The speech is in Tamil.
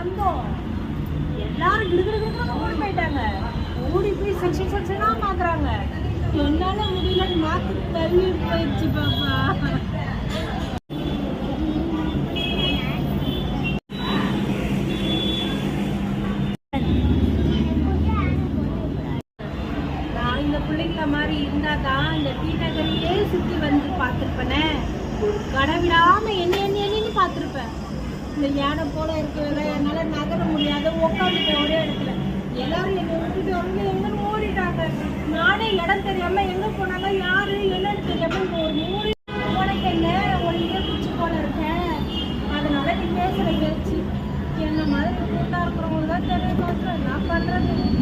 வந்தோம். எல்லாரும் கிடுகிடுன்னு ஓடி போயிட்டாங்க. ஓடி போய் செக்ஷனா பாக்குறாங்க. என்னால முடியல, நாக்கு தள்ளி போயிடுச்சு பாப்பா. நான் இந்த பிள்ளைங்கள மாதிரி இருந்தாதான் இந்த டி நகரையே சுத்தி வந்து பார்த்துருப்பேனே. கடை விடாம என்ன பார்த்துருப்பேன். இந்த யானை போல இருக்கிறத என்னால நகர முடியாத, உட்காந்துட்டேன் ஒரே இடத்துல. எல்லாரும் என்னை விட்டுட்டு வந்து எங்கன்னு ஓடிட்டாங்க. நானே இடம் தெரியாம எங்க போனாங்க, யாரு என்னன்னு தெரியாம ஒரு மூடி உனக்கு என்ன ஒளியே பிடிச்சி போல இருக்கேன். அதனால நீ பேசுற பேச்சு என்ன மாதிரி கூட்டா இருக்கிறவங்க தான் தெரிய பார்த்து என்ன பண்றது.